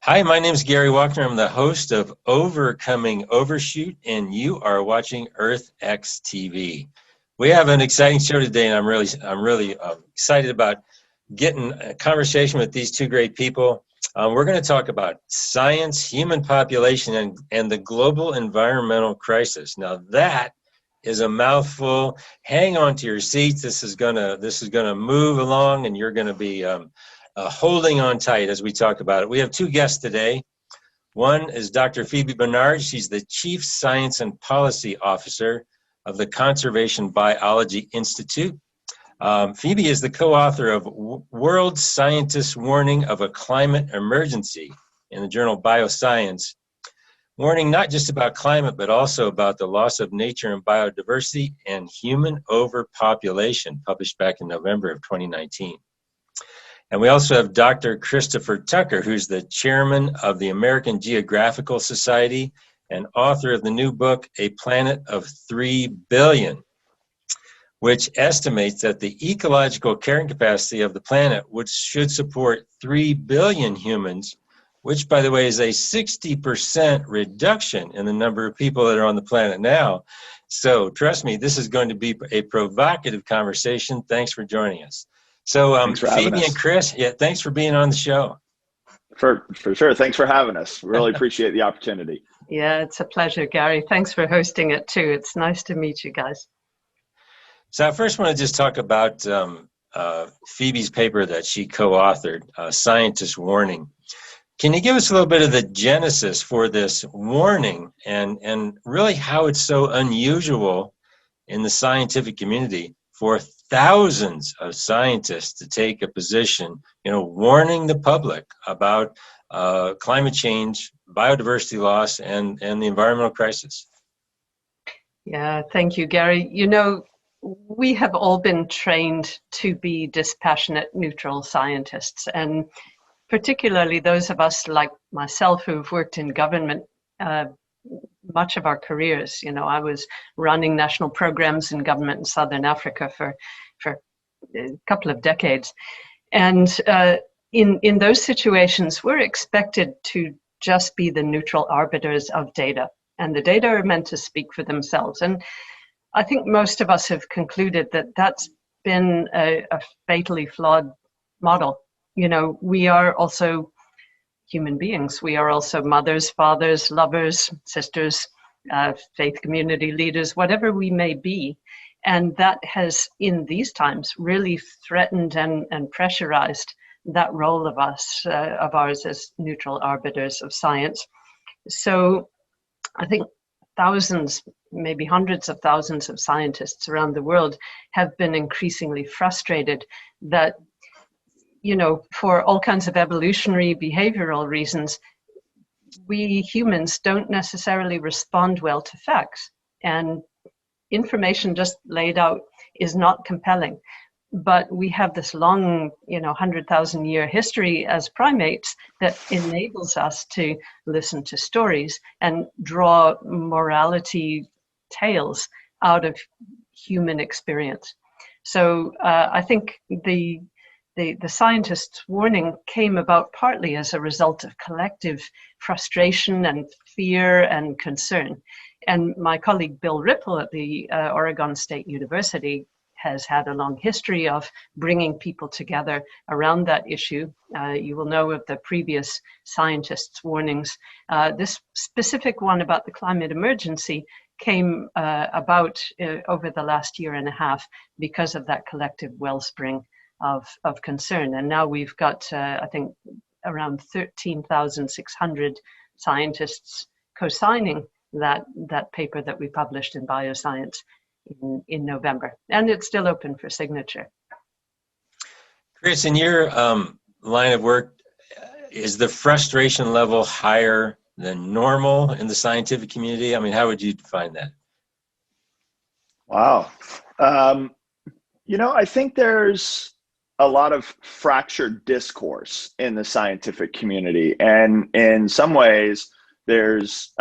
Hi, my name is Gary Wockner. I'm the host of Overcoming Overshoot, and you are watching EarthX TV. We have an exciting show today, and I'm really excited about getting a conversation with these two great people. We're going to talk about science, human population, and the global environmental crisis. Now that is a mouthful. Hang on to your seats. This is gonna move along, and you're going to be holding on tight as we talk about it. We have two guests today. One is Dr. Phoebe Barnard. She's the Chief Science and Policy Officer of the Conservation Biology Institute. Phoebe is the co-author of World Scientists' Warning of a Climate Emergency in the journal Bioscience, warning not just about climate, but also about the loss of nature and biodiversity and human overpopulation, published back in November of 2019. And we also have Dr. Christopher Tucker, who's the chairman of the American Geographical Society and author of the new book, A Planet of 3 Billion, which estimates that the ecological carrying capacity of the planet should support 3 billion humans, which, by the way, is a 60% reduction in the number of people that are on the planet now. So trust me, this is going to be a provocative conversation. Thanks for joining us. So Phoebe and Chris, yeah, thanks for being on the show. For sure. Thanks for having us. Really appreciate the opportunity. Yeah, it's a pleasure, Gary. Thanks for hosting it too. It's nice to meet you guys. So I first want to just talk about Phoebe's paper that she co-authored, Scientist Warning. Can you give us a little bit of the genesis for this warning and really how it's so unusual in the scientific community for thousands of scientists to take a position, warning the public about climate change, biodiversity loss, and the environmental crisis? Yeah, thank you, Gary. We have all been trained to be dispassionate, neutral scientists, and particularly those of us like myself who've worked in government much of our careers. I was running national programs in government in Southern Africa for a couple of decades. And in those situations, we're expected to just be the neutral arbiters of data. And the data are meant to speak for themselves. And I think most of us have concluded that that's been a fatally flawed model. We are also human beings. We are also mothers, fathers, lovers, sisters, faith community leaders, whatever we may be. And that has, in these times, really threatened and pressurized that role of ours as neutral arbiters of science. So I think thousands, maybe hundreds of thousands of scientists around the world have been increasingly frustrated that for all kinds of evolutionary behavioral reasons, we humans don't necessarily respond well to facts. And information just laid out is not compelling. But we have this long, 100,000-year history as primates that enables us to listen to stories and draw morality tales out of human experience. So I think the scientists' warning came about partly as a result of collective frustration and fear and concern. And my colleague Bill Ripple at the Oregon State University has had a long history of bringing people together around that issue. You will know of the previous scientists' warnings. This specific one about the climate emergency came about over the last year and a half because of that collective wellspring of concern. And now we've got, I think, around 13,600 scientists co-signing that paper that we published in Bioscience in November. And it's still open for signature. Chris, in your line of work, is the frustration level higher than normal in the scientific community? I mean, how would you define that? Wow. I think there's a lot of fractured discourse in the scientific community. And in some ways, there's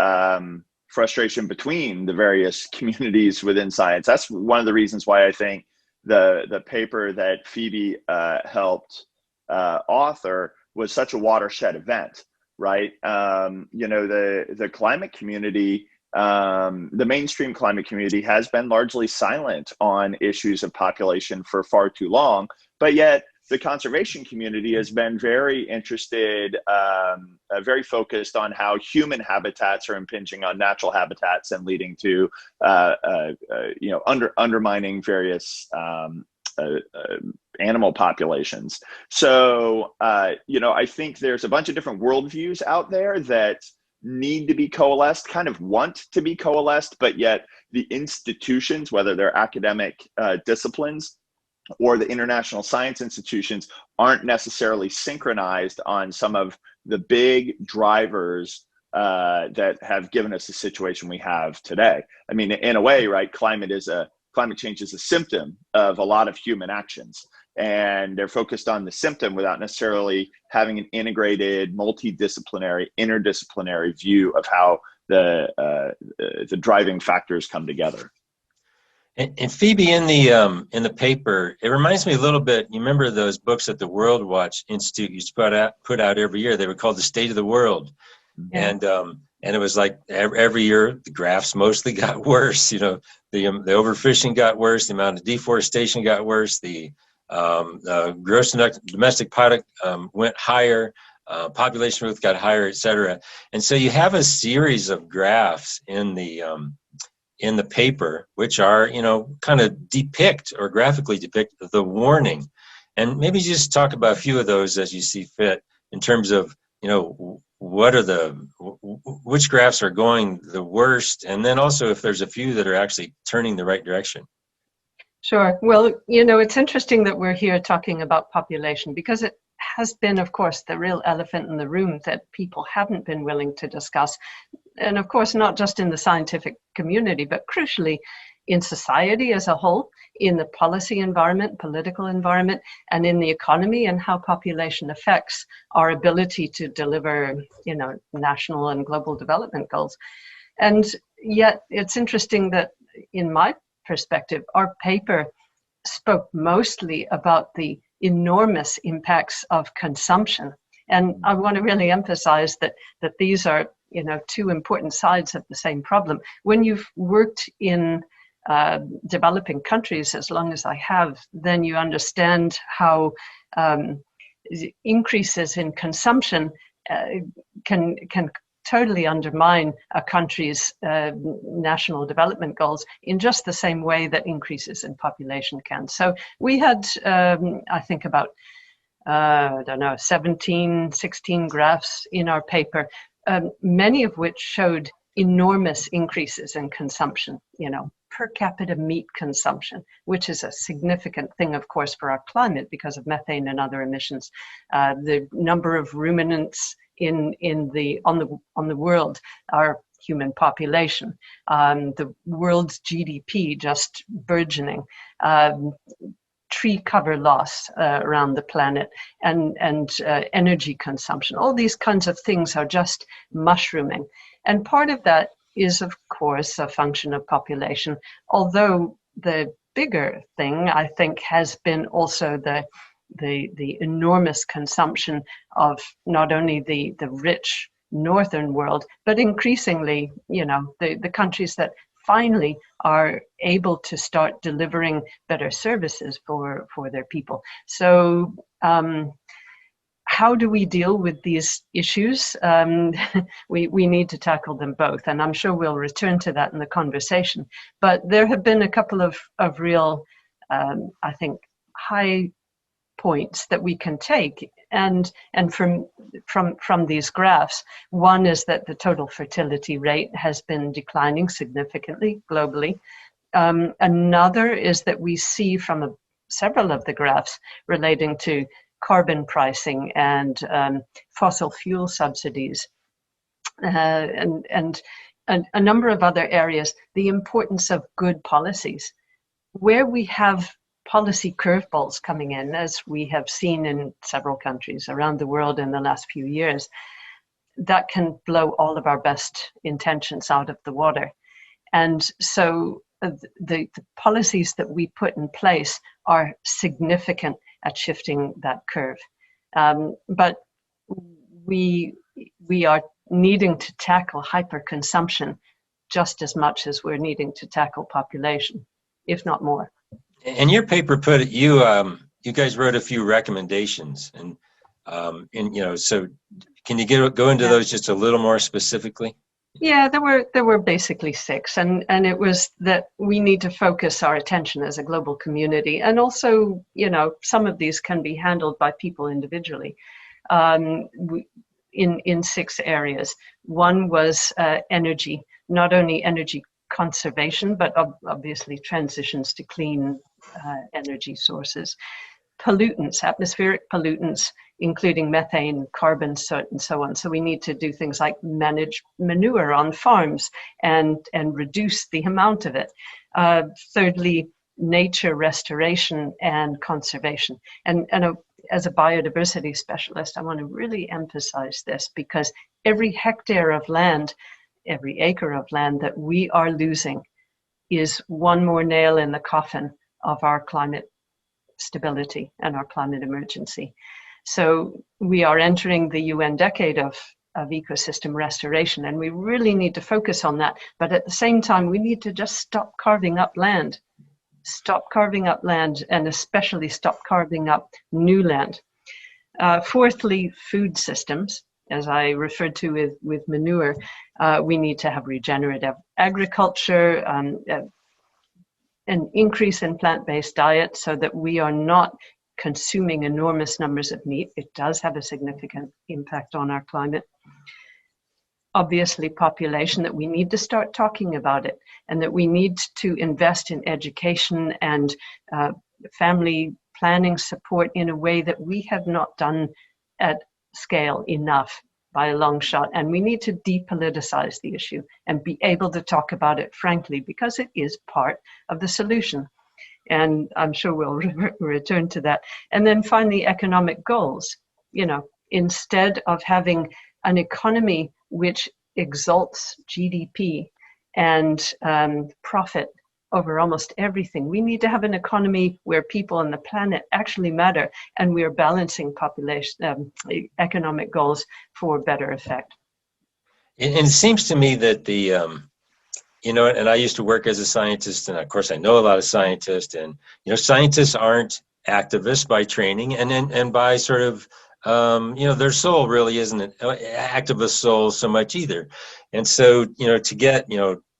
frustration between the various communities within science. That's one of the reasons why I think the paper that Phoebe helped author was such a watershed event. right? The climate community, the mainstream climate community has been largely silent on issues of population for far too long, but yet the conservation community has been very interested, very focused on how human habitats are impinging on natural habitats and leading to, undermining various animal populations. So, I think there's a bunch of different worldviews out there that need to be coalesced, kind of want to be coalesced, but yet the institutions, whether they're academic disciplines or the international science institutions, aren't necessarily synchronized on some of the big drivers that have given us the situation we have today. I mean, in a way, right, climate change is a symptom of a lot of human actions, and they're focused on the symptom without necessarily having an integrated, multidisciplinary, interdisciplinary view of how the driving factors come together. And Phoebe, in the paper, it reminds me a little bit. You remember those books that the World Watch Institute used to put out every year? They were called The State of the World, yeah. And it was like every year the graphs mostly got worse. You know, the overfishing got worse, the amount of deforestation got worse, the gross domestic product went higher, population growth got higher, et cetera. And so you have a series of graphs in the paper, which are, kind of depict or graphically depict the warning. And maybe just talk about a few of those as you see fit in terms of, which graphs are going the worst, and then also if there's a few that are actually turning the right direction. Sure. Well, it's interesting that we're here talking about population, because it has been, of course, the real elephant in the room that people haven't been willing to discuss. And of course, not just in the scientific community, but crucially in society as a whole, in the policy environment, political environment, and in the economy, and how population affects our ability to deliver, national and global development goals. And yet it's interesting that in my perspective, our paper spoke mostly about the enormous impacts of consumption. And I want to really emphasize that these are, two important sides of the same problem. When you've worked in developing countries as long as I have, then you understand how increases in consumption can totally undermine a country's national development goals in just the same way that increases in population can. So we had, I think about, 17, 16 graphs in our paper, many of which showed enormous increases in consumption, per capita meat consumption, which is a significant thing, of course, for our climate because of methane and other emissions. The number of ruminants on the world, our human population, the world's GDP just burgeoning, tree cover loss around the planet, and energy consumption. All these kinds of things are just mushrooming. And part of that is, of course, a function of population, although the bigger thing, I think, has been also the enormous consumption of not only the rich northern world, but increasingly, the countries that finally are able to start delivering better services for their people. So how do we deal with these issues? We need to tackle them both, and I'm sure we'll return to that in the conversation. But there have been a couple of real, I think, high points that we can take, and from these graphs. One is that the total fertility rate has been declining significantly globally. Another is that we see from several of the graphs relating to carbon pricing and fossil fuel subsidies, and a number of other areas, the importance of good policies. Where we have policy curveballs coming in, as we have seen in several countries around the world in the last few years, that can blow all of our best intentions out of the water. And so the policies that we put in place are significant at shifting that curve. But we are needing to tackle hyperconsumption just as much as we're needing to tackle population, if not more. And your paper put it, you guys wrote a few recommendations, and so can you go into those just a little more specifically? Yeah, there were basically 6, and it was that we need to focus our attention as a global community, and also, some of these can be handled by people individually, in 6 areas. One was energy, not only energy conservation, but obviously transitions to clean energy sources. Pollutants, atmospheric pollutants, including methane, carbon, soot, and so on. So we need to do things like manage manure on farms and reduce the amount of it. Thirdly, nature restoration and conservation. And as a biodiversity specialist, I want to really emphasize this, because every hectare of land, every acre of land that we are losing is one more nail in the coffin of our climate stability and our climate emergency. So we are entering the UN decade of ecosystem restoration, and we really need to focus on that. But at the same time, we need to just stop carving up land. Stop carving up land, and especially stop carving up new land. Fourthly, food systems. As I referred to with manure, we need to have regenerative agriculture, an increase in plant-based diet so that we are not consuming enormous numbers of meat. It does have a significant impact on our climate. Obviously, population, that we need to start talking about it, and that we need to invest in education and family planning support in a way that we have not done at scale enough by a long shot. And we need to depoliticize the issue and be able to talk about it frankly, because it is part of the solution. And I'm sure we'll return to that. And then finally, economic goals. Instead of having an economy which exalts GDP and profit over almost everything, we need to have an economy where people on the planet actually matter, and we are balancing population economic goals for better effect. And it seems to me that and I used to work as a scientist, and of course I know a lot of scientists, and scientists aren't activists by training, and by sort of their soul really isn't an activist soul so much either. And so to get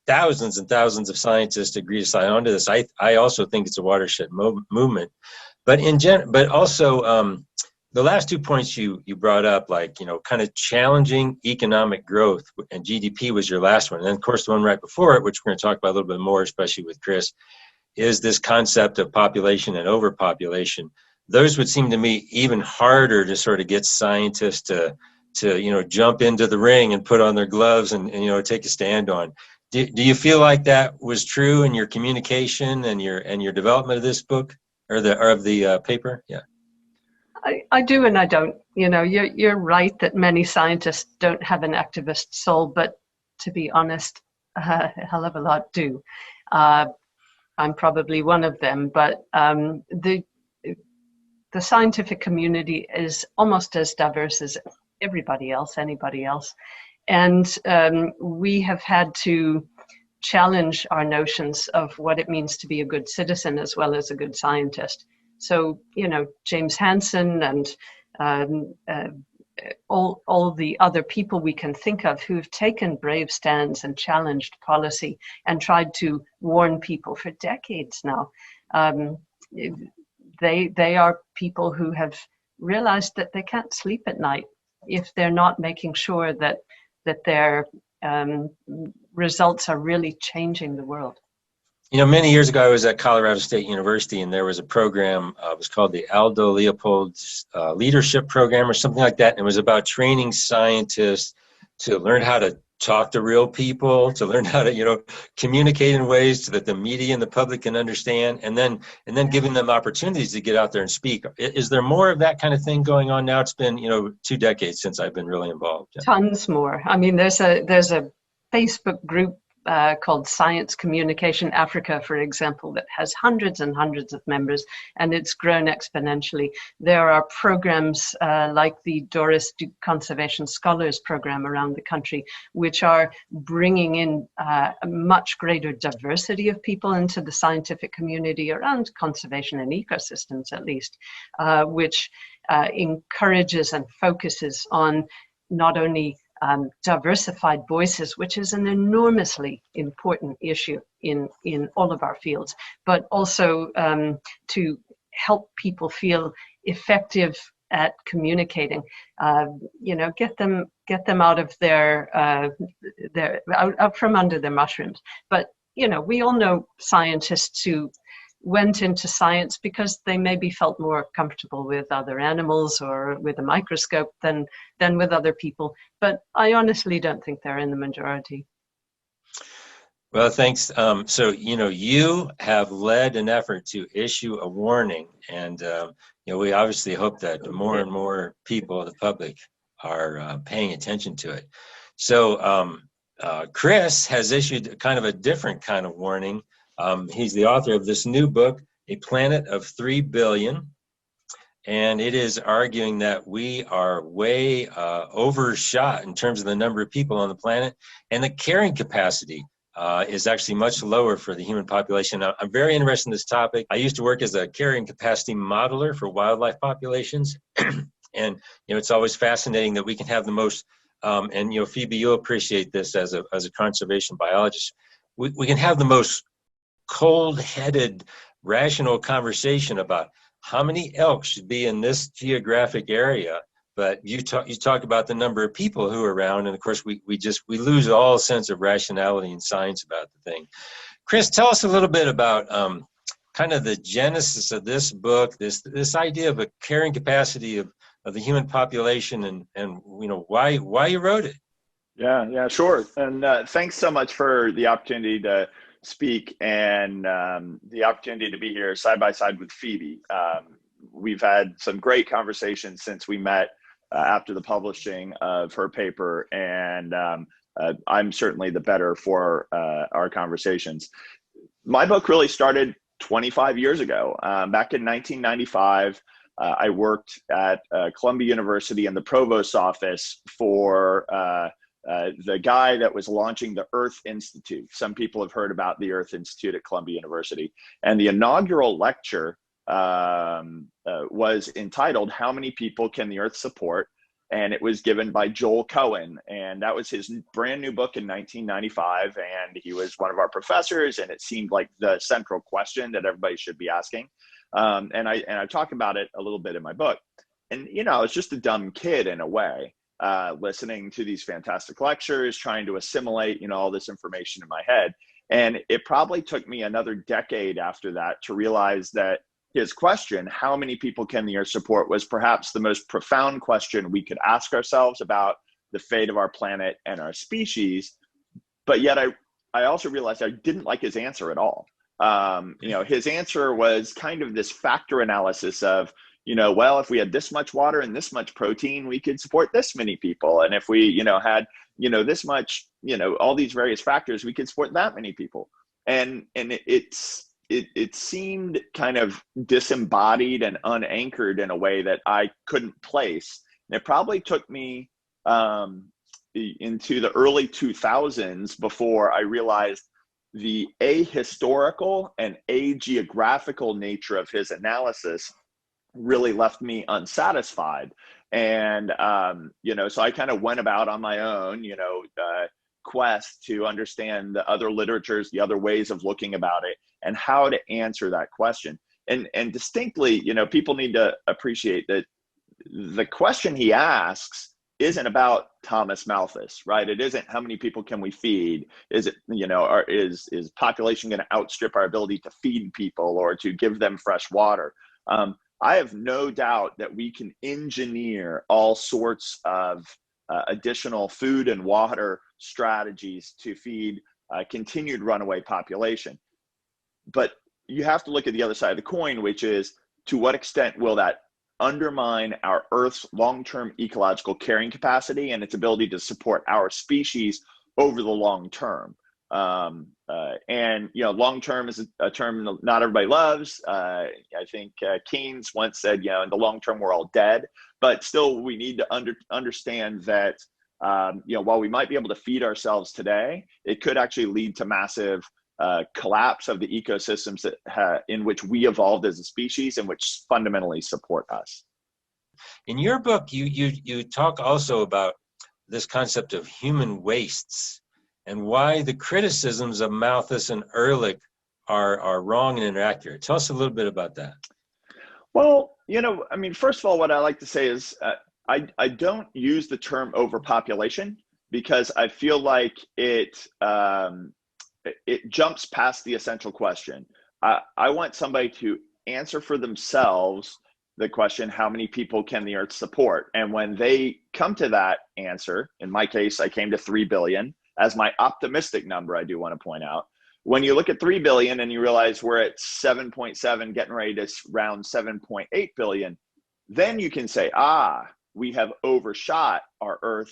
thousands and thousands of scientists agree to sign on to this, I also think it's a watershed movement. But but also the last 2 points you brought up, like kind of challenging economic growth, and GDP was your last one, and then of course the one right before it, which we're going to talk about a little bit more, especially with Chris, is this concept of population and overpopulation. Those would seem to me even harder to sort of get scientists to jump into the ring and put on their gloves and take a stand on. Do you feel like that was true in your communication and your development of this book or of the paper? Yeah. I do and I don't. You're right that many scientists don't have an activist soul, but to be honest, a hell of a lot do. I'm probably one of them, but the scientific community is almost as diverse as anybody else. And we have had to challenge our notions of what it means to be a good citizen as well as a good scientist. So, James Hansen and all the other people we can think of who've taken brave stands and challenged policy and tried to warn people for decades now. They are people who have realized that they can't sleep at night if they're not making sure that their results are really changing the world. Many years ago, I was at Colorado State University, and there was a program, it was called the Aldo Leopold Leadership Program or something like that. And it was about training scientists to learn how to talk to real people, to learn how to, communicate in ways so that the media and the public can understand, and then giving them opportunities to get out there and speak. Is there more of that kind of thing going on now? It's been, 2 decades since I've been really involved. Tons more. I mean, there's a Facebook group called Science Communication Africa, for example, that has hundreds and hundreds of members, and it's grown exponentially. There are programs like the Doris Duke Conservation Scholars Program around the country, which are bringing in a much greater diversity of people into the scientific community around conservation and ecosystems, at least, which encourages and focuses on not only diversified voices, which is an enormously important issue in all of our fields, but also to help people feel effective at communicating. Get them out of their out from under their mushrooms. But we all know scientists who went into science because they maybe felt more comfortable with other animals or with a microscope than with other people. But I honestly don't think they're in the majority. Well, thanks. So, you have led an effort to issue a warning, and we obviously hope that more and more people, the public, are paying attention to it. So, Chris has issued kind of a different kind of warning. He's the author of this new book, A Planet of 3 Billion, and it is arguing that we are way overshot in terms of the number of people on the planet, and the carrying capacity is actually much lower for the human population. I'm very interested in this topic. I used to work as a carrying capacity modeler for wildlife populations, and it's always fascinating that we can have the most. And Phoebe, you'll appreciate this as a conservation biologist. We can have the most cold-headed, rational conversation about how many elk should be in this geographic area, but you talk about the number of people who are around, and of course we lose all sense of rationality and science about the thing. Chris, tell us a little bit about kind of the genesis of this book, this idea of a carrying capacity of the human population, and why you wrote it. Yeah, sure. And thanks so much for the opportunity to speak and the opportunity to be here side by side with Phoebe. We've had some great conversations since we met after the publishing of her paper, and I'm certainly the better for our conversations. My book really started 25 years ago. Back in 1995, I worked at Columbia University in the provost's office for the guy that was launching the Earth Institute. Some people have heard about the Earth Institute at Columbia University. And the inaugural lecture was entitled, "How Many People Can the Earth Support?" And it was given by Joel Cohen. And that was his brand new book in 1995. And he was one of our professors. And it seemed like the central question that everybody should be asking. And I talk about it a little bit in my book. And, I was just a dumb kid in a way. Listening to these fantastic lectures, trying to assimilate, all this information in my head. And it probably took me another decade after that to realize that his question, how many people can the Earth support, was perhaps the most profound question we could ask ourselves about the fate of our planet and our species. But yet I also realized I didn't like his answer at all. His answer was kind of this factor analysis of, well, if we had this much water and this much protein, we could support this many people. And if we, had, this much, all these various factors, we could support that many people. And it seemed kind of disembodied and unanchored in a way that I couldn't place. And it probably took me into the early 2000s before I realized the ahistorical and ageographical nature of his analysis really left me unsatisfied. And, so I kind of went about on my own, quest to understand the other literatures, the other ways of looking about it, and how to answer that question. And distinctly, people need to appreciate that the question he asks isn't about Thomas Malthus, right? It isn't how many people can we feed? Is it, or is population going to outstrip our ability to feed people or to give them fresh water? I have no doubt that we can engineer all sorts of additional food and water strategies to feed continued runaway population. But you have to look at the other side of the coin, which is, to what extent will that undermine our Earth's long-term ecological carrying capacity and its ability to support our species over the long term? And long term is a term not everybody loves. I think Keynes once said, in the long term we're all dead, but still we need to understand that while we might be able to feed ourselves today, it could actually lead to massive collapse of the ecosystems that in which we evolved as a species and which fundamentally support us. In your book, you talk also about this concept of human wastes and why the criticisms of Malthus and Ehrlich are wrong and inaccurate. Tell us a little bit about that. Well, first of all, what I like to say is I don't use the term overpopulation because I feel like it jumps past the essential question. I want somebody to answer for themselves the question, how many people can the Earth support? And when they come to that answer, in my case, I came to 3 billion as my optimistic number, I do want to point out. When you look at 3 billion and you realize we're at 7.7, getting ready to round 7.8 billion, then you can say, we have overshot our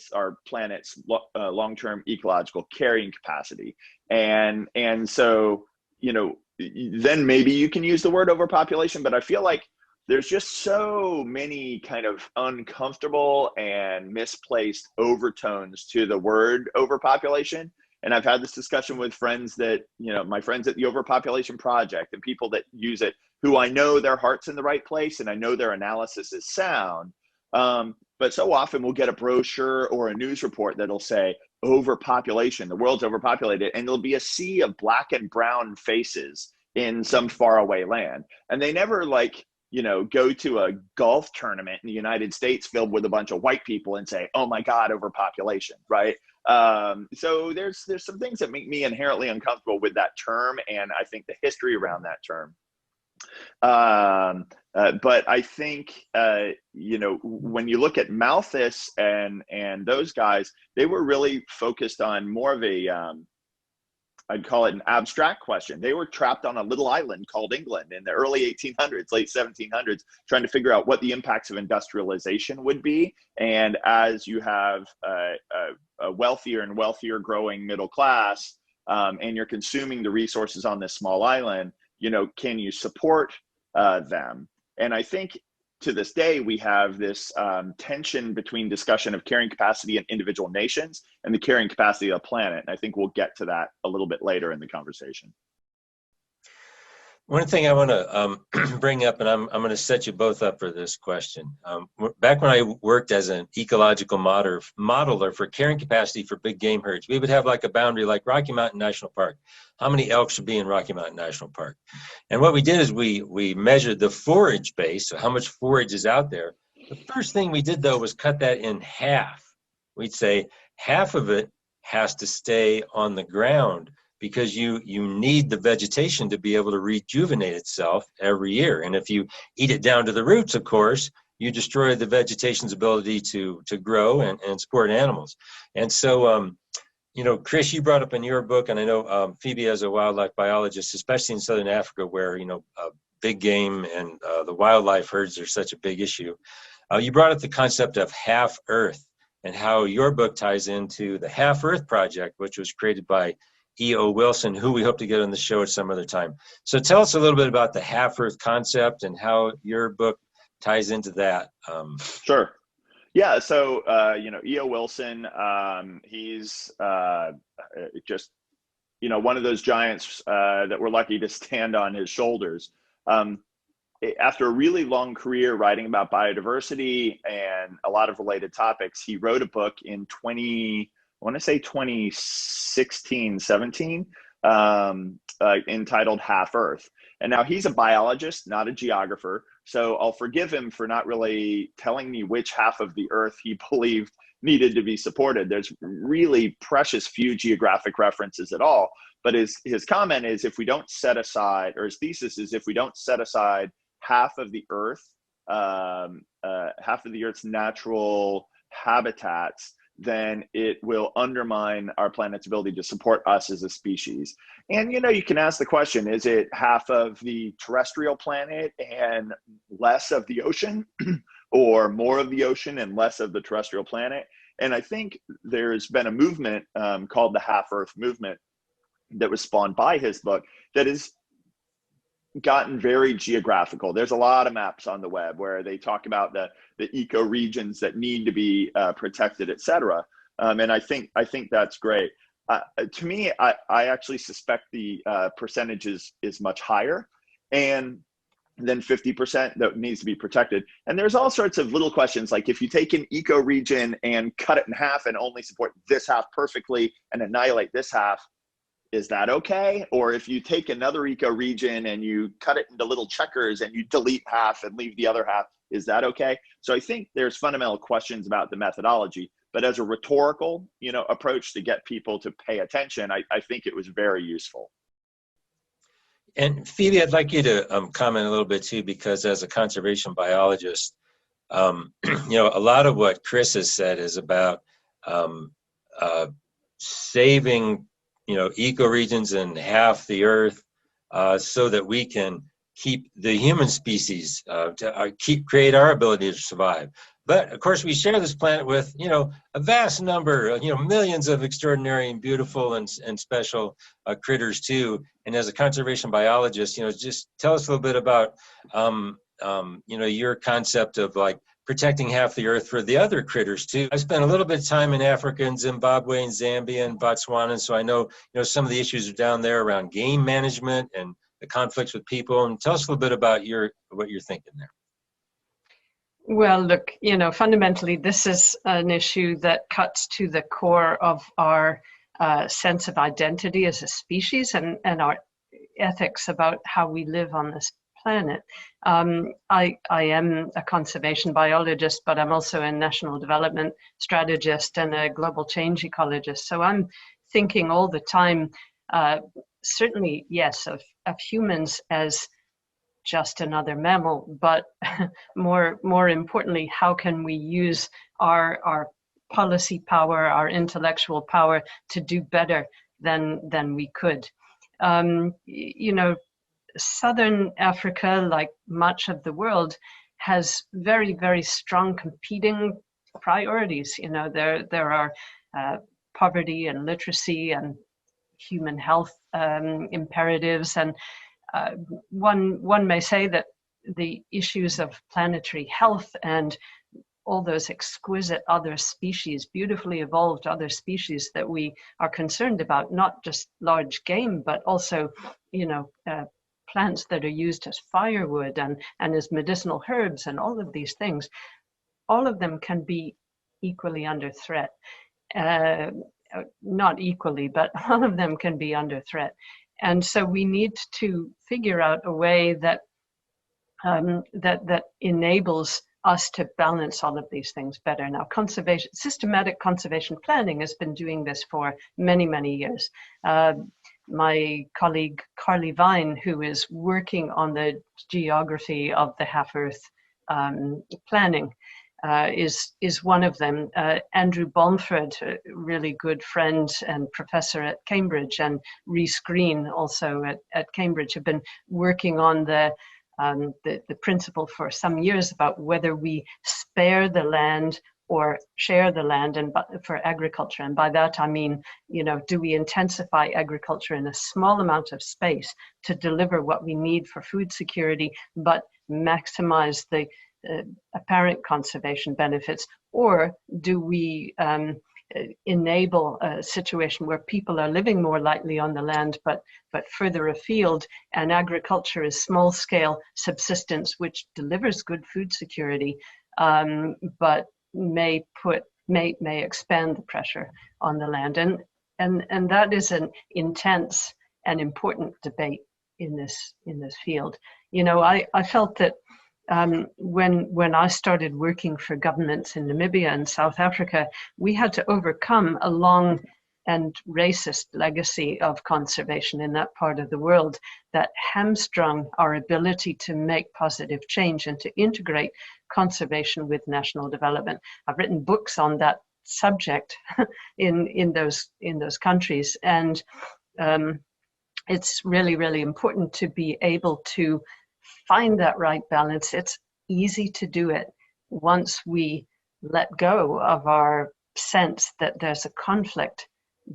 planet's long-term ecological carrying capacity. And so, then maybe you can use the word overpopulation, but I feel like there's just so many kind of uncomfortable and misplaced overtones to the word overpopulation. And I've had this discussion with friends that, my friends at the Overpopulation Project and people that use it, who I know their heart's in the right place and I know their analysis is sound. But so often we'll get a brochure or a news report that'll say overpopulation, the world's overpopulated, and there'll be a sea of black and brown faces in some faraway land. And they never go to a golf tournament in the United States filled with a bunch of white people and say, oh my God, overpopulation, right? So there's some things that make me inherently uncomfortable with that term, and I think the history around that term. But I think, when you look at Malthus and those guys, they were really focused on more of I'd call it an abstract question. They were trapped on a little island called England in the early 1800s, late 1700s, trying to figure out what the impacts of industrialization would be. And as you have a wealthier and wealthier growing middle class, and you're consuming the resources on this small island, can you support them? And I think to this day, we have this tension between discussion of carrying capacity in individual nations and the carrying capacity of the planet. And I think we'll get to that a little bit later in the conversation. One thing I want to bring up, and I'm going to set you both up for this question. Back when I worked as an ecological modeler for carrying capacity for big game herds, we would have like a boundary like Rocky Mountain National Park. How many elk should be in Rocky Mountain National Park? And what we did is we measured the forage base, so how much forage is out there. The first thing we did, though, was cut that in half. We'd say half of it has to stay on the ground, because you need the vegetation to be able to rejuvenate itself every year. And if you eat it down to the roots, of course, you destroy the vegetation's ability to grow and support animals. And so, Chris, you brought up in your book, and I know Phoebe as a wildlife biologist, especially in Southern Africa, where, big game and the wildlife herds are such a big issue. You brought up the concept of half Earth and how your book ties into the Half Earth Project, which was created by E.O. Wilson, who we hope to get on the show at some other time. So tell us a little bit about the Half Earth concept and how your book ties into that. Sure. Yeah. So, E.O. Wilson, he's just, one of those giants that we're lucky to stand on his shoulders. After a really long career writing about biodiversity and a lot of related topics, he wrote a book in 2016, 17, entitled Half Earth. And now he's a biologist, not a geographer. So I'll forgive him for not really telling me which half of the Earth he believed needed to be supported. There's really precious few geographic references at all. But his comment is, if we don't set aside, or his thesis is, if we don't set aside half of the Earth, half of the Earth's natural habitats, then it will undermine our planet's ability to support us as a species. And, you can ask the question, is it half of the terrestrial planet and less of the ocean, or more of the ocean and less of the terrestrial planet? And I think there's been a movement called the Half Earth movement, that was spawned by his book that has gotten very geographical. There's a lot of maps on the web where they talk about the eco regions that need to be protected, et cetera. And I think that's great. To me, I actually suspect the percentage is much higher and than 50% that needs to be protected. And there's all sorts of little questions, like if you take an eco region and cut it in half and only support this half perfectly and annihilate this half, is that okay? Or if you take another eco region and you cut it into little checkers and you delete half and leave the other half, is that okay? So I think there's fundamental questions about the methodology, but as a rhetorical, approach to get people to pay attention, I think it was very useful. And Phoebe, I'd like you to comment a little bit too, because as a conservation biologist, a lot of what Chris has said is about saving ecoregions in half the earth so that we can keep the human species, create our ability to survive. But of course, we share this planet with, a vast number, millions of extraordinary and beautiful and special critters too. And as a conservation biologist, just tell us a little bit about, your concept of like protecting half the earth for the other critters too. I spent a little bit of time in Africa and Zimbabwe and Zambia and Botswana, so I know, some of the issues are down there around game management and the conflicts with people. And tell us a little bit about what you're thinking there. Well, look, fundamentally, this is an issue that cuts to the core of our sense of identity as a species and our ethics about how we live on this planet. I am a conservation biologist, but I'm also a national development strategist and a global change ecologist. So I'm thinking all the time, certainly, yes, of humans as just another mammal, but more importantly, how can we use our policy power, our intellectual power to do better than we could? Southern Africa, like much of the world, has very, very strong competing priorities. There are poverty and literacy and human health imperatives, and one may say that the issues of planetary health and all those exquisite other species, beautifully evolved other species that we are concerned about, not just large game, but also, plants that are used as firewood and as medicinal herbs and all of these things, all of them can be equally under threat. Not equally, but all of them can be under threat. And so we need to figure out a way that that enables us to balance all of these things better. Now, systematic conservation planning has been doing this for many, many years. My colleague Carly Vine, who is working on the geography of the half-Earth planning, is one of them. Andrew Balmford, a really good friend and professor at Cambridge, and Rhys Green, also at Cambridge, have been working on the principle for some years about whether we spare the land or share the land for agriculture. And by that I mean, do we intensify agriculture in a small amount of space to deliver what we need for food security, but maximize the apparent conservation benefits, or do we enable a situation where people are living more lightly on the land but further afield, and agriculture is small scale subsistence which delivers good food security, but may expand the pressure on the land, and that is an intense and important debate in this field. I felt that when I started working for governments in Namibia and South Africa, we had to overcome a long and racist legacy of conservation in that part of the world that hamstrung our ability to make positive change and to integrate conservation with national development. I've written books on that subject in those countries, and it's really, really important to be able to find that right balance. It's easy to do it once we let go of our sense that there's a conflict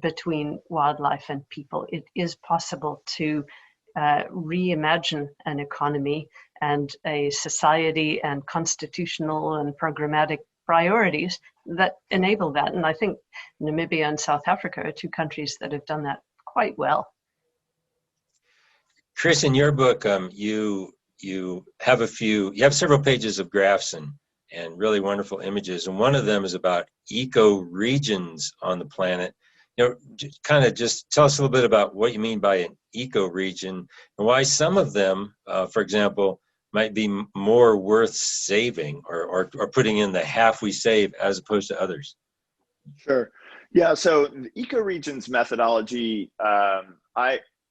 between wildlife and people. It is possible to reimagine an economy and a society and constitutional and programmatic priorities that enable that. And I think Namibia and South Africa are two countries that have done that quite well. Chris, in your book, you have several pages of graphs and really wonderful images, and one of them is about eco-regions on the planet. Just tell us a little bit about what you mean by an eco-region and why some of them, for example, might be more worth saving or putting in the half we save as opposed to others. Sure. Yeah. So the ecoregions methodology,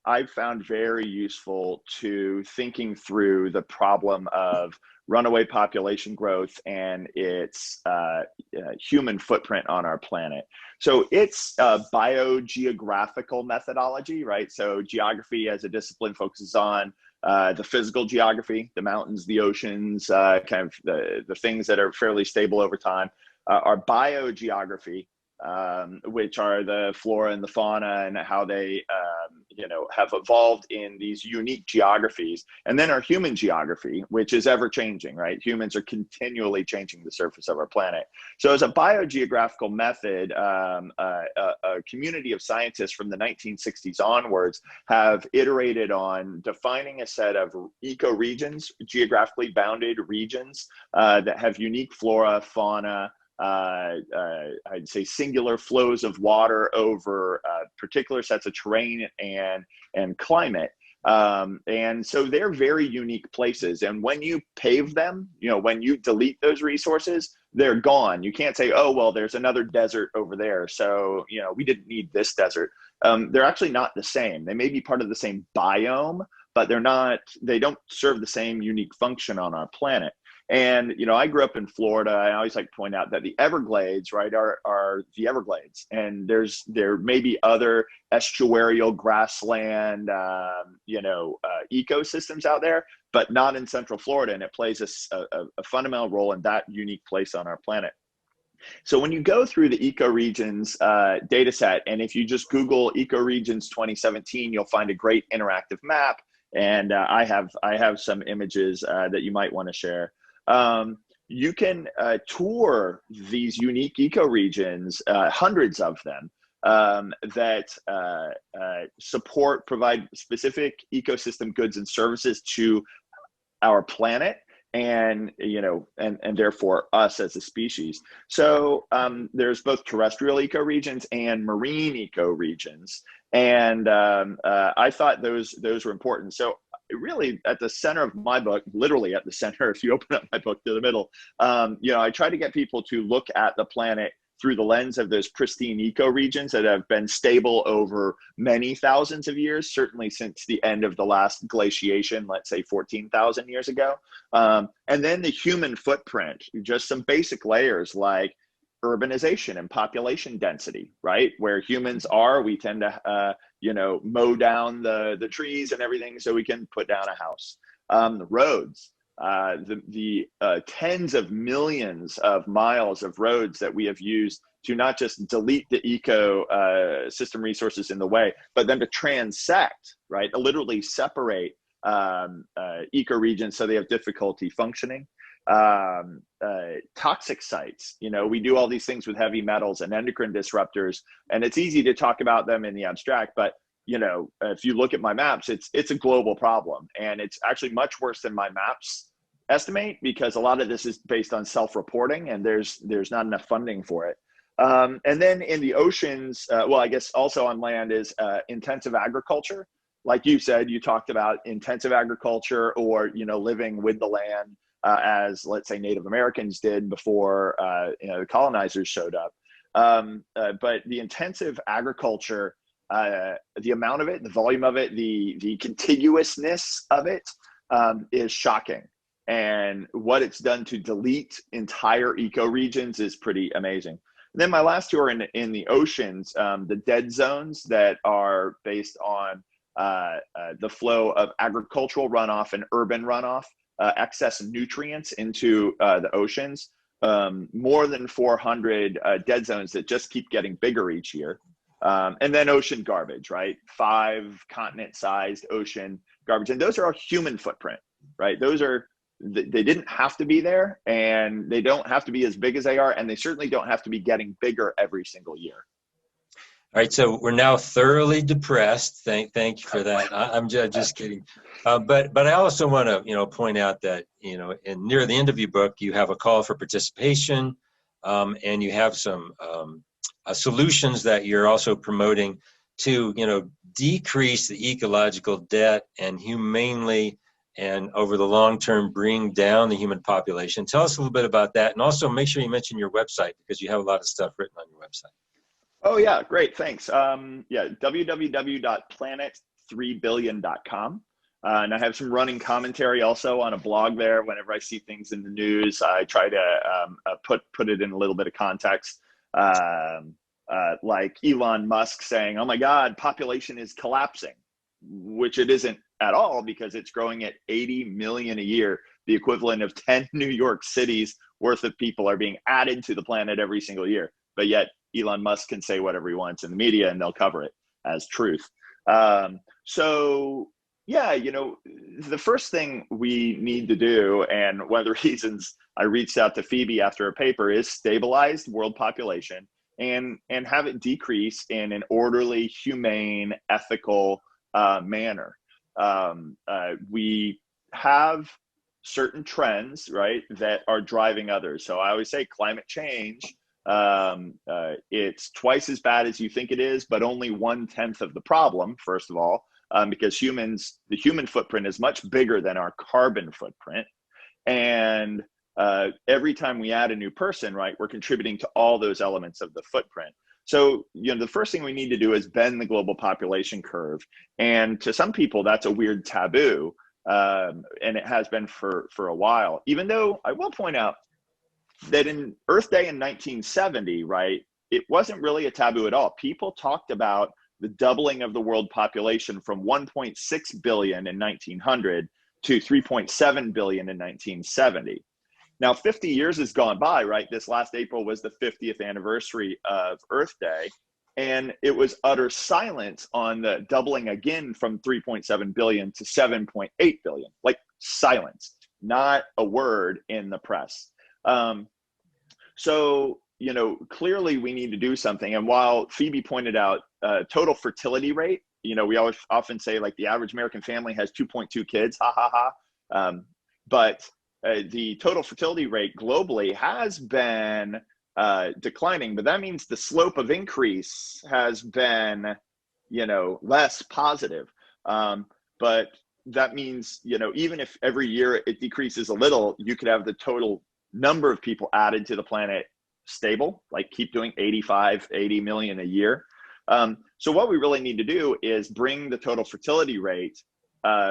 I found very useful to thinking through the problem of runaway population growth and its human footprint on our planet. So it's a biogeographical methodology, right? So geography as a discipline focuses on the physical geography, the mountains, the oceans, kind of the things that are fairly stable over time. Our biogeography, which are the flora and the fauna and how they, have evolved in these unique geographies. And then our human geography, which is ever changing, right? Humans are continually changing the surface of our planet. So as a biogeographical method, a community of scientists from the 1960s onwards have iterated on defining a set of ecoregions, geographically bounded regions that have unique flora, fauna, I'd say singular flows of water over particular sets of terrain and climate. And so they're very unique places. And when you pave them, when you delete those resources, they're gone. You can't say, oh, well, there's another desert over there, so, we didn't need this desert. They're actually not the same. They may be part of the same biome, but they don't serve the same unique function on our planet. And, I grew up in Florida. I always like to point out that the Everglades, right, are the Everglades. And there may be other estuarial grassland, ecosystems out there, but not in Central Florida. And it plays a fundamental role in that unique place on our planet. So when you go through the ecoregions data set, and if you just Google ecoregions 2017, you'll find a great interactive map. And I have some images that you might want to share. You can tour these unique ecoregions, hundreds of them, that provide specific ecosystem goods and services to our planet and therefore us as a species. So there's both terrestrial ecoregions and marine ecoregions, and I thought those were important. So really at the center of my book, literally at the center, if you open up my book to the middle, I try to get people to look at the planet through the lens of those pristine ecoregions that have been stable over many thousands of years, certainly since the end of the last glaciation, let's say 14,000 years ago. And then the human footprint, just some basic layers like urbanization and population density, right? Where humans are, we tend to, mow down the trees and everything so we can put down a house. The roads, the tens of millions of miles of roads that we have used to not just delete the ecosystem resources in the way, but then to transect, right? Literally separate ecoregions so they have difficulty functioning. Toxic sites, we do all these things with heavy metals and endocrine disruptors, and it's easy to talk about them in the abstract, but if you look at my maps, it's a global problem, and it's actually much worse than my maps estimate, because a lot of this is based on self-reporting, and there's not enough funding for it. And then in the oceans, I guess also on land is intensive agriculture. Like you said, you talked about intensive agriculture, or living with the land, as let's say Native Americans did before the colonizers showed up. But the intensive agriculture, the amount of it, the volume of it, the contiguousness of it is shocking. And what it's done to delete entire ecoregions is pretty amazing. And then my last two are in the oceans, the dead zones that are based on the flow of agricultural runoff and urban runoff, excess nutrients into the oceans, more than 400 dead zones that just keep getting bigger each year. And then ocean garbage, right? 5 continent-sized ocean garbage. And those are our human footprint, right? Those are, they didn't have to be there, and they don't have to be as big as they are, and they certainly don't have to be getting bigger every single year. All right, so we're now thoroughly depressed. Thank you for that. I'm just kidding. But I also want to point out that near the end of your book you have a call for participation, and you have some solutions that you're also promoting to decrease the ecological debt and humanely and over the long term bring down the human population. Tell us a little bit about that, and also make sure you mention your website, because you have a lot of stuff written on your website. Oh yeah, great, thanks. Yeah, www.planet3billion.com. And I have some running commentary also on a blog there. Whenever I see things in the news, I try to put it in a little bit of context. Like Elon Musk saying, "Oh my God, population is collapsing," which it isn't at all, because it's growing at 80 million a year. The equivalent of 10 New York cities worth of people are being added to the planet every single year. But yet Elon Musk can say whatever he wants in the media and they'll cover it as truth. So yeah, the first thing we need to do, and one of the reasons I reached out to Phoebe after a paper, is stabilize world population and have it decrease in an orderly, humane, ethical manner. We have certain trends, right, that are driving others. So I always say climate change, it's twice as bad as you think it is, but only 1/10 of the problem, first of all, because the human footprint is much bigger than our carbon footprint. And every time we add a new person, right, we're contributing to all those elements of the footprint. So, the first thing we need to do is bend the global population curve. And to some people, that's a weird taboo. And it has been for a while, even though I will point out that in Earth Day in 1970, right, it wasn't really a taboo at all. People talked about the doubling of the world population from 1.6 billion in 1900 to 3.7 billion in 1970. Now, 50 years has gone by, right? This last April was the 50th anniversary of Earth Day, and it was utter silence on the doubling again from 3.7 billion to 7.8 billion, like silence, not a word in the press. So, clearly we need to do something. And while Phoebe pointed out total fertility rate, we always often say like the average American family has 2.2 kids, ha ha ha. But the total fertility rate globally has been declining, but that means the slope of increase has been, less positive. But that means, even if every year it decreases a little, you could have the total number of people added to the planet stable, like keep doing 80 million a year. So what we really need to do is bring the total fertility rate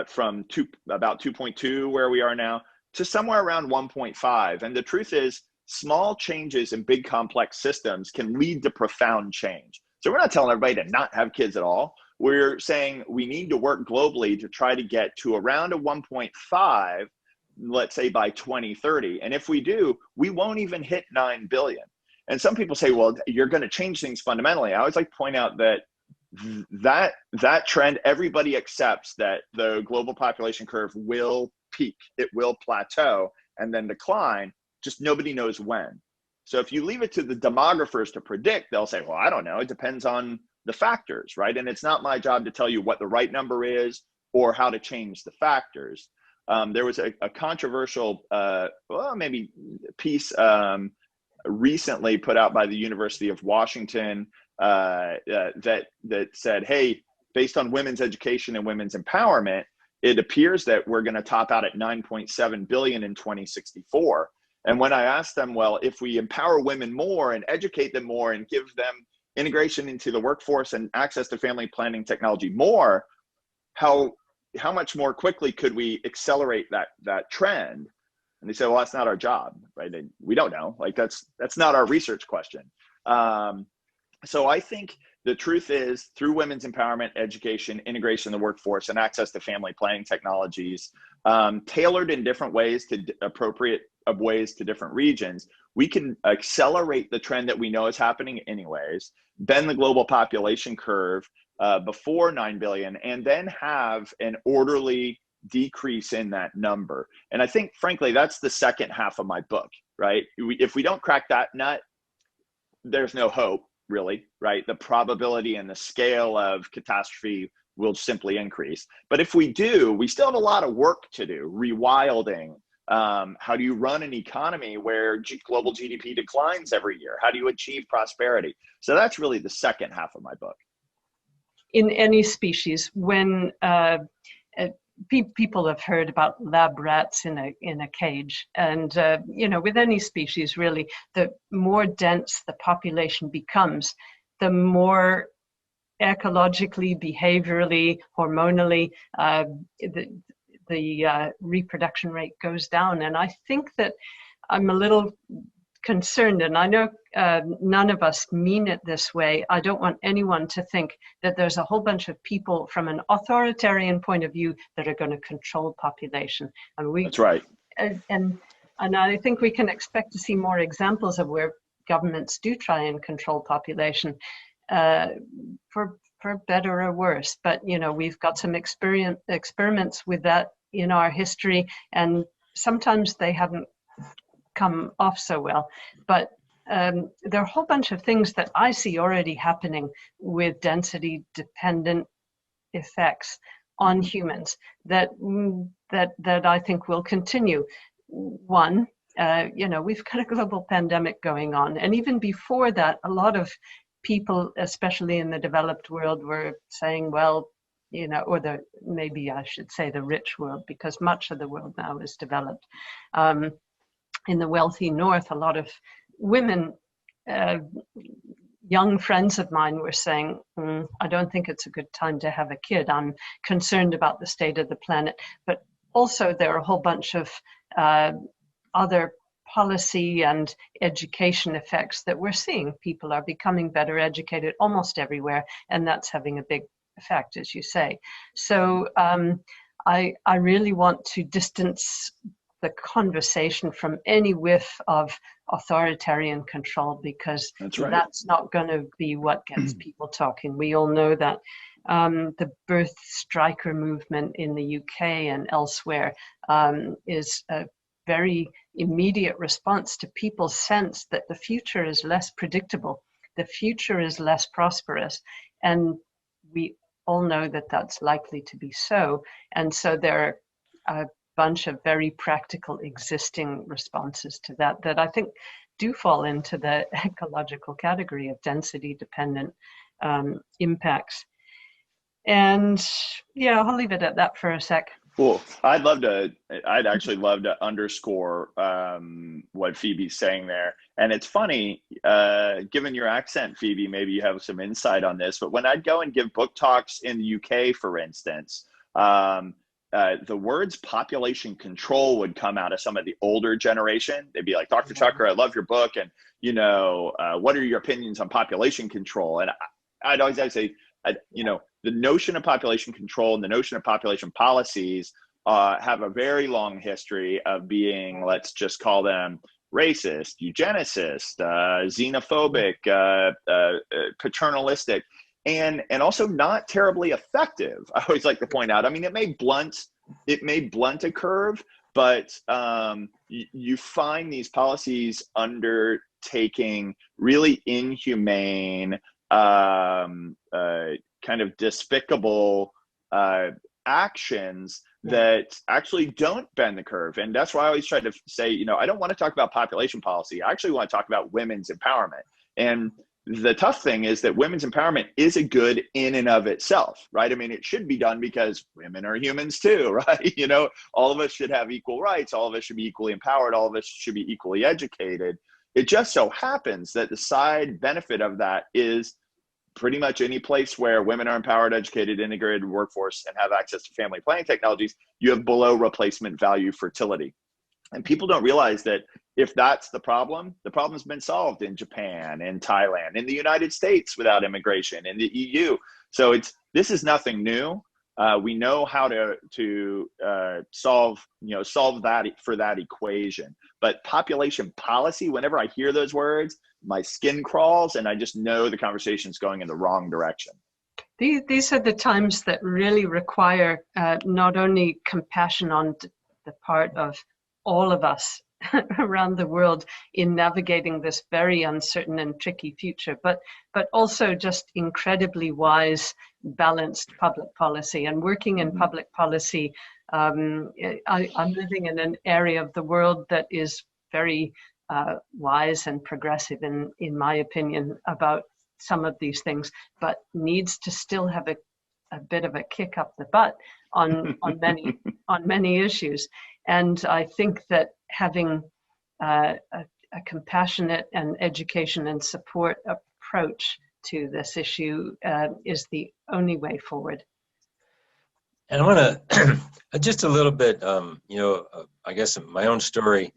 from about 2.2 where we are now to somewhere around 1.5. And the truth is, small changes in big complex systems can lead to profound change. So we're not telling everybody to not have kids at all. We're saying we need to work globally to try to get to around a 1.5, let's say by 2030. And if we do, we won't even hit 9 billion. And some people say, well, you're going to change things fundamentally. I always like to point out that trend, everybody accepts that the global population curve will peak, it will plateau and then decline, just nobody knows when. So if you leave it to the demographers to predict, they'll say, well, I don't know, it depends on the factors, right? And it's not my job to tell you what the right number is or how to change the factors. There was a controversial, maybe piece recently put out by the University of Washington that said, hey, based on women's education and women's empowerment, it appears that we're going to top out at 9.7 billion in 2064. And when I asked them, well, if we empower women more and educate them more and give them integration into the workforce and access to family planning technology more, how much more quickly could we accelerate that trend? And they said, well, that's not our job, right? And we don't know. Like that's not our research question. So I think the truth is, through women's empowerment, education, integration in the workforce, and access to family planning technologies, tailored in different ways to appropriate ways to different regions, we can accelerate the trend that we know is happening anyways. bend the global population curve before 9 billion, and then have an orderly decrease in that number. And I think, frankly, that's the second half of my book, right? If we don't crack that nut, there's no hope, really, right? The probability and the scale of catastrophe will simply increase. But if we do, we still have a lot of work to do. Rewilding. How do you run an economy where global GDP declines every year? How do you achieve prosperity? So that's really the second half of my book. In any species, when people have heard about lab rats in a cage, and with any species, really, the more dense the population becomes, the more ecologically, behaviorally, hormonally, the reproduction rate goes down. And I think that I'm a little concerned, and I know none of us mean it this way. I don't want anyone to think that there's a whole bunch of people from an authoritarian point of view that are going to control population. And that's right. And I think we can expect to see more examples of where governments do try and control population, for better or worse. But we've got some experiments with that in our history, and sometimes they haven't come off so well. But there are a whole bunch of things that I see already happening with density dependent effects on humans that I think will continue. One, we've got a global pandemic going on, and even before that, a lot of people, especially in the developed world, were saying, well, or maybe I should say the rich world, because much of the world now is developed. In the wealthy North, a lot of women, young friends of mine, were saying, I don't think it's a good time to have a kid. I'm concerned about the state of the planet. But also there are a whole bunch of other policy and education effects that we're seeing. People are becoming better educated almost everywhere, and that's having a big effect, as you say. So I really want to distance the conversation from any whiff of authoritarian control, because that's not going to be what gets people talking. We all know that the birth striker movement in the UK and elsewhere is a very immediate response to people's sense that the future is less predictable, the future is less prosperous, and we all know that that's likely to be so. And so there are a bunch of very practical existing responses to that I think do fall into the ecological category of density dependent impacts. And yeah, I'll leave it at that for a sec. Cool. I'd actually love to underscore what Phoebe's saying there. And it's funny, given your accent, Phoebe, maybe you have some insight on this, but when I'd go and give book talks in the UK, for instance, the words population control would come out of some of the older generation. They'd be like, Dr. Tucker, I love your book. And, what are your opinions on population control? And I'd always say, the notion of population control and the notion of population policies have a very long history of being, let's just call them racist, eugenicist, xenophobic, paternalistic, and also not terribly effective. I always like to point out, I mean, it may blunt a curve, but you find these policies undertaking really inhumane, kind of despicable actions that actually don't bend the curve. And that's why I always try to say, I don't want to talk about population policy. I actually want to talk about women's empowerment. And the tough thing is that women's empowerment is a good in and of itself, right? I mean, it should be done because women are humans too, right? All of us should have equal rights. All of us should be equally empowered. All of us should be equally educated. It just so happens that the side benefit of that is pretty much any place where women are empowered, educated, integrated workforce, and have access to family planning technologies, you have below replacement value fertility. And people don't realize that if that's the problem's been solved in Japan, in Thailand, in the United States without immigration, in the EU. So this is nothing new. We know how to solve that for that equation. But population policy, whenever I hear those words, my skin crawls, and I just know the conversation's going in the wrong direction. These are the times that really require not only compassion on the part of all of us around the world in navigating this very uncertain and tricky future, but also just incredibly wise, balanced public policy. And working in public policy, I'm living in an area of the world that is very wise and progressive, in my opinion, about some of these things, but needs to still have a bit of a kick up the butt on many issues. And I think that having a compassionate and education and support approach to this issue is the only way forward. And I want to just a little bit, I guess my own story.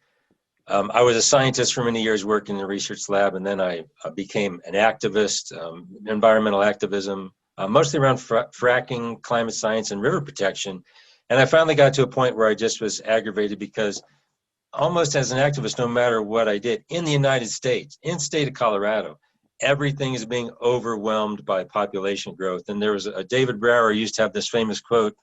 I was a scientist for many years working in the research lab, and then I became an activist, environmental activism, mostly around fracking, climate science, and river protection. And I finally got to a point where I just was aggravated because almost as an activist, no matter what I did in the United States, in the state of Colorado, everything is being overwhelmed by population growth. And there was David Brower used to have this famous quote: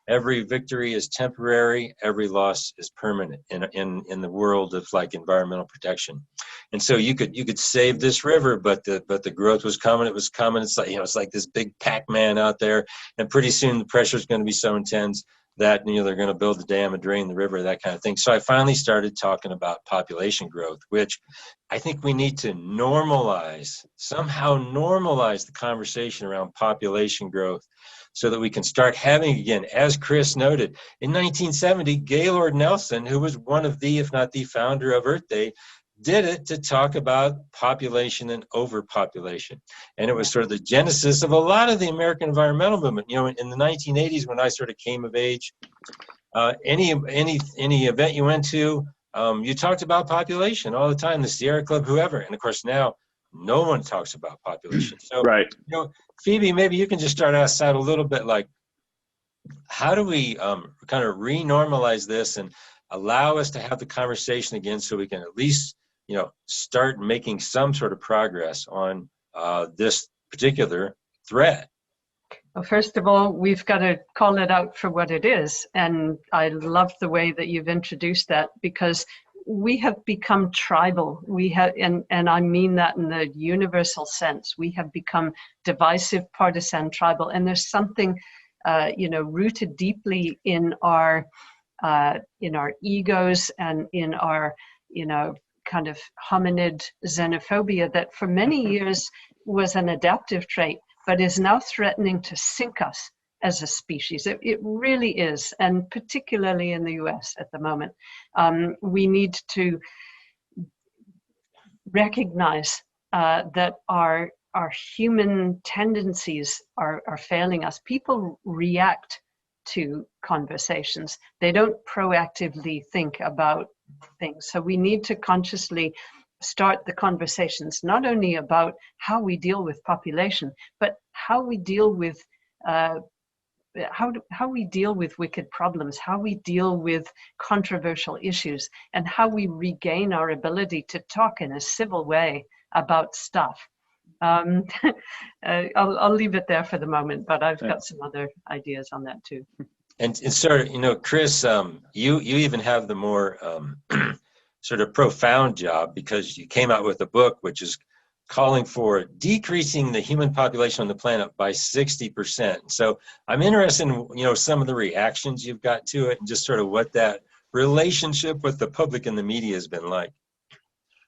"Every victory is temporary, every loss is permanent," in the world of like environmental protection. And so you could save this river, but the growth was coming. It was coming. It's like, it's like this big Pac-Man out there, and pretty soon the pressure is going to be so intense that they're going to build a dam and drain the river, that kind of thing. So I finally started talking about population growth, which I think we need to somehow normalize the conversation around population growth, so that we can start having, again, as Chris noted, in 1970, Gaylord Nelson, who was one of the, if not the founder of Earth Day, did it to talk about population and overpopulation. And it was sort of the genesis of a lot of the American environmental movement. In the 1980s, when I sort of came of age, any event you went to, you talked about population all the time, the Sierra Club, whoever. And of course now, no one talks about population. So, right. Phoebe, maybe you can just start us out a little bit, like, how do we kind of re-normalize this and allow us to have the conversation again, so we can at least, start making some sort of progress on this particular threat? Well, first of all, we've got to call it out for what it is. And I love the way that you've introduced that, because we have become tribal. We have, and I mean that in the universal sense. We have become divisive, partisan, tribal, and there's something, rooted deeply in our egos and in our, kind of hominid xenophobia that for many years was an adaptive trait, but is now threatening to sink us as a species. It really is, and particularly in the US at the moment. We need to recognize that our human tendencies are failing us. People react to conversations. They don't proactively think about things. So we need to consciously start the conversations, not only about how we deal with population, but how we deal with how we deal with wicked problems, how we deal with controversial issues, and how we regain our ability to talk in a civil way about stuff. I'll leave it there for the moment, but I've got some other ideas on that too. And sort of, Chris, you even have the more sort of profound job, because you came out with a book which is calling for decreasing the human population on the planet by 60%. So I'm interested in, some of the reactions you've got to it, and just sort of what that relationship with the public and the media has been like.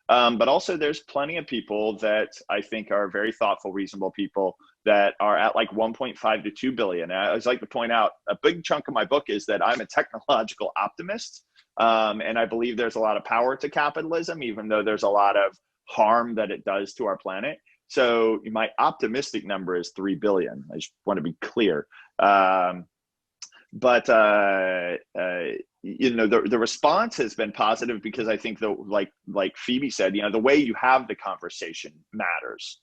But also there's plenty of people that I think are very thoughtful, reasonable people that are at like 1.5 to 2 billion. And I always like to point out, a big chunk of my book is that I'm a technological optimist. And I believe there's a lot of power to capitalism, even though there's a lot of harm that it does to our planet. So my optimistic number is 3 billion. I just want to be clear. But the response has been positive, because I think like Phoebe said, the way you have the conversation matters.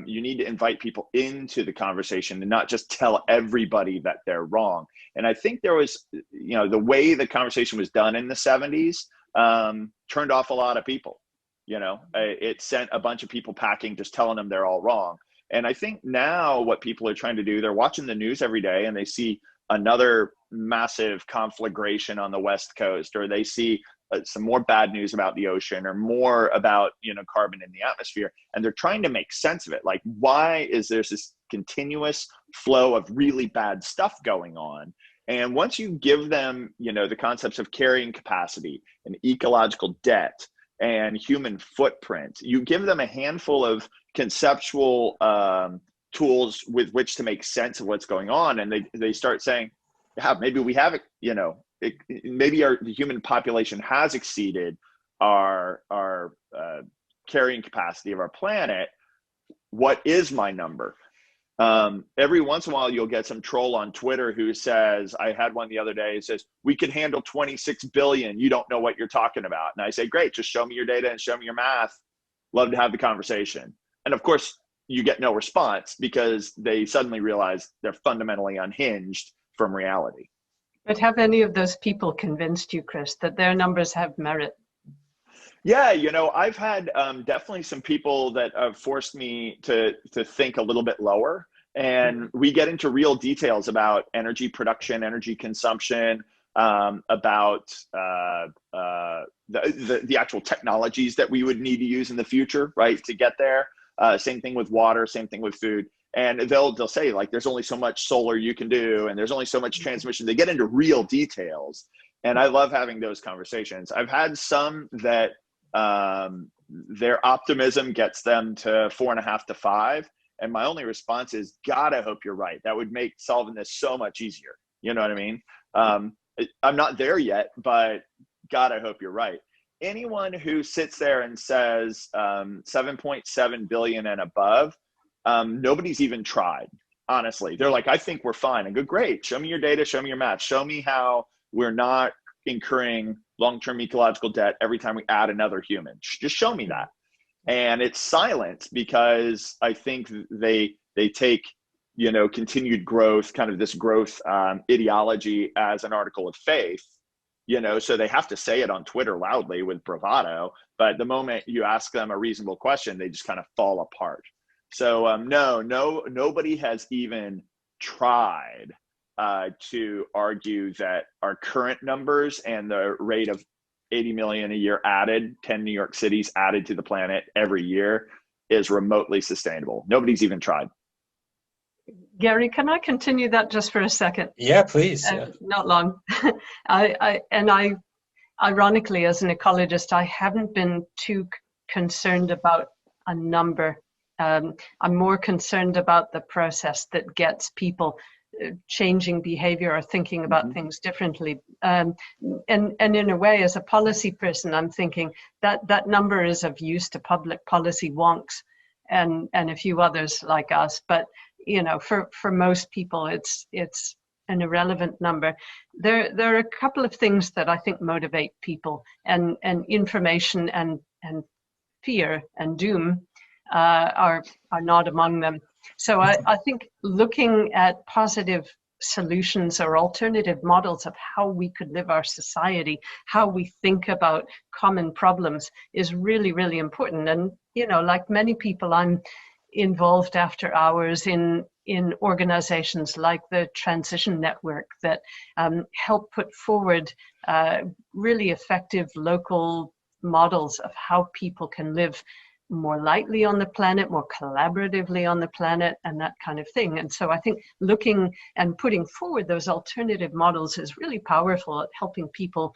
You need to invite people into the conversation and not just tell everybody that they're wrong. And I think there was, the way the conversation was done in the 70s turned off a lot of people. It sent a bunch of people packing, just telling them they're all wrong. And I think now what people are trying to do, they're watching the news every day and they see another massive conflagration on the West Coast, or they see some more bad news about the ocean, or more about, carbon in the atmosphere. And they're trying to make sense of it. Like, why is there this continuous flow of really bad stuff going on? And once you give them, the concepts of carrying capacity and ecological debt and human footprint, you give them a handful of conceptual tools with which to make sense of what's going on. And they start saying, yeah, maybe we have, maybe the human population has exceeded our carrying capacity of our planet. What is my number? Every once in a while, you'll get some troll on Twitter who says, I had one the other day, says, we could handle 26 billion. You don't know what you're talking about. And I say, great, just show me your data and show me your math. Love to have the conversation. And of course, you get no response because they suddenly realize they're fundamentally unhinged from reality. But have any of those people convinced you, Chris, that their numbers have merit? Yeah, I've had definitely some people that have forced me to think a little bit lower. And we get into real details about energy production, energy consumption, about the actual technologies that we would need to use in the future, right, to get there. Same thing with water, same thing with food. And they'll say, like, there's only so much solar you can do, and there's only so much transmission. They get into real details. And I love having those conversations. I've had some that their optimism gets them to 4.5 to 5. And my only response is, God, I hope you're right. That would make solving this so much easier. You know what I mean? I'm not there yet, but God, I hope you're right. Anyone who sits there and says 7.7 billion and above, nobody's even tried, honestly. They're like, I think we're fine. I go, great. Show me your data. Show me your math. Show me how we're not incurring long-term ecological debt every time we add another human. Just show me that. And it's silent because I think they take, continued growth, kind of this growth ideology as an article of faith, so they have to say it on Twitter loudly with bravado. But the moment you ask them a reasonable question, they just kind of fall apart. So nobody has even tried to argue that our current numbers and the rate of 80 million a year added, 10 New York cities added to the planet every year, is remotely sustainable. Nobody's even tried. Gary, can I continue that just for a second? Yeah, please. Yeah. Not long. I ironically, as an ecologist, I haven't been too concerned about a number. I'm more concerned about the process that gets people changing behavior or thinking about things differently. And in a way, as a policy person, I'm thinking that number is of use to public policy wonks and a few others like us. But for most people, it's an irrelevant number. There are a couple of things that I think motivate people, and information and fear and doom are not among them. So I think looking at positive solutions or alternative models of how we could live our society, how we think about common problems, is really, really important. And, like many people, I'm involved after hours in organizations like the Transition Network that help put forward really effective local models of how people can live more lightly on the planet, more collaboratively on the planet, and that kind of thing. And so I think looking and putting forward those alternative models is really powerful at helping people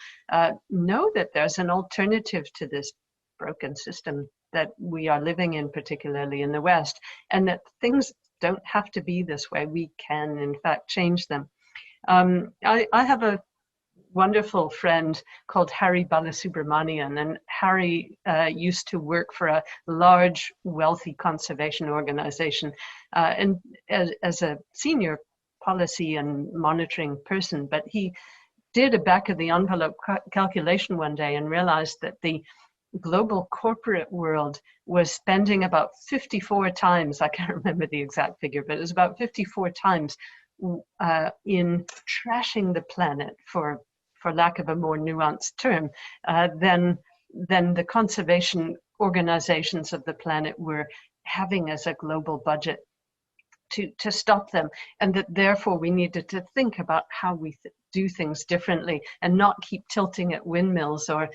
know that there's an alternative to this broken system that we are living in, particularly in the West, and that things don't have to be this way. We can, in fact, change them. I have a wonderful friend called Harry Balasubramanian, and Harry used to work for a large, wealthy conservation organization and as a senior policy and monitoring person. But he did a back of the envelope calculation one day and realized that the global corporate world was spending about 54 times, I can't remember the exact figure, but it was about 54 times in trashing the planet, for lack of a more nuanced term, than the conservation organizations of the planet were having as a global budget to stop them, and that therefore we needed to think about how we do things differently and not keep tilting at windmills or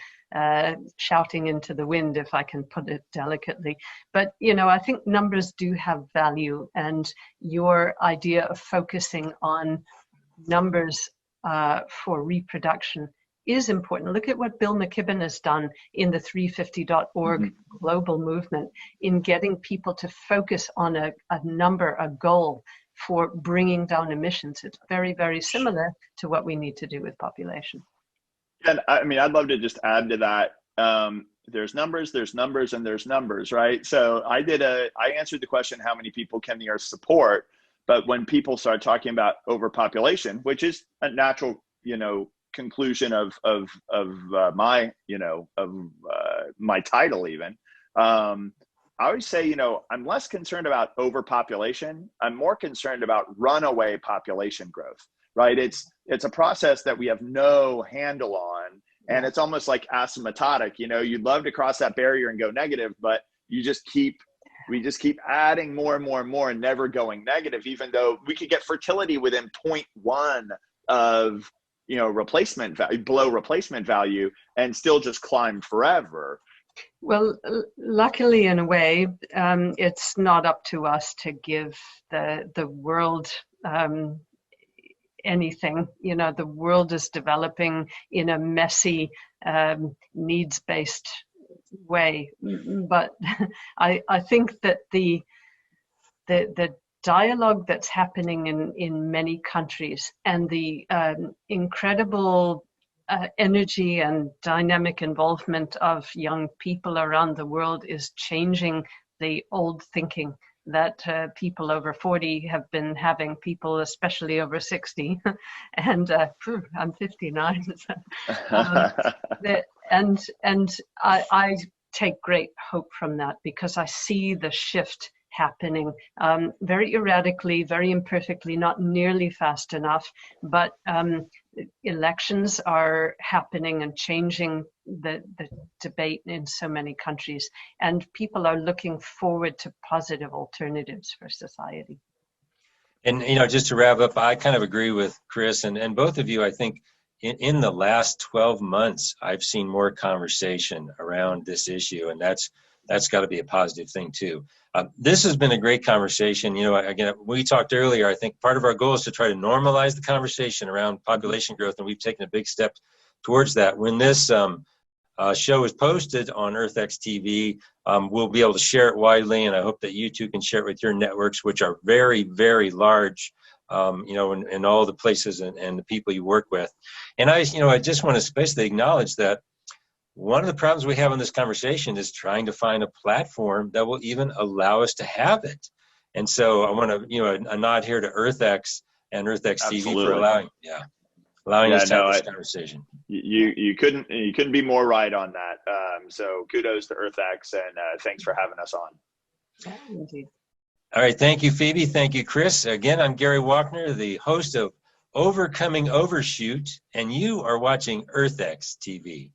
shouting into the wind, if I can put it delicately. But, you know, I think numbers do have value, and your idea of focusing on numbers for reproduction is important. Look at what Bill McKibben has done in the 350.org global movement in getting people to focus on a number, a goal for bringing down emissions. It's very, very similar to what we need to do with population. And I mean, I'd love to just add to that. There's numbers, and there's numbers, right? So I answered the question, how many people can the Earth support? But when people start talking about overpopulation, which is a natural, you know, conclusion of my, you know, my title even, I always say, you know, I'm less concerned about overpopulation. I'm more concerned about runaway population growth, right? It's a process that we have no handle on, and it's almost like asymptotic. You know, you'd love to cross that barrier and go negative, but we just keep adding more and more and more and never going negative, even though we could get fertility within 0.1 of, you know, replacement value, below replacement value, and still just climb forever. Well, luckily, in a way, it's not up to us to give the world anything. You know, the world is developing in a messy, needs-based way. But I think that the dialogue that's happening in many countries and the incredible energy and dynamic involvement of young people around the world is changing the old thinking that people over 40 have been having, people especially over 60, and I'm 59. And I take great hope from that, because I see the shift happening very erratically, very imperfectly, not nearly fast enough, but elections are happening and changing the debate in so many countries, and people are looking forward to positive alternatives for society. And, you know, just to wrap up, I kind of agree with Chris and both of you. I think in the last 12 months, I've seen more conversation around this issue, and that's got to be a positive thing too. This has been a great conversation. You know, again, we talked earlier, I think part of our goal is to try to normalize the conversation around population growth, and we've taken a big step towards that. When this show is posted on EarthX TV, we'll be able to share it widely, and I hope that you two can share it with your networks, which are very, very large, you know, in all the places and the people you work with. And I just want to especially acknowledge that one of the problems we have in this conversation is trying to find a platform that will even allow us to have it. And so I want to, you know, a nod here to EarthX and EarthX TV for allowing us to have this conversation. You couldn't be more right on that. So kudos to EarthX, and thanks for having us on. Yeah, indeed. All right, thank you, Phoebe. Thank you, Chris. Again, I'm Gary Wockner, the host of Overcoming Overshoot, and you are watching EarthX TV.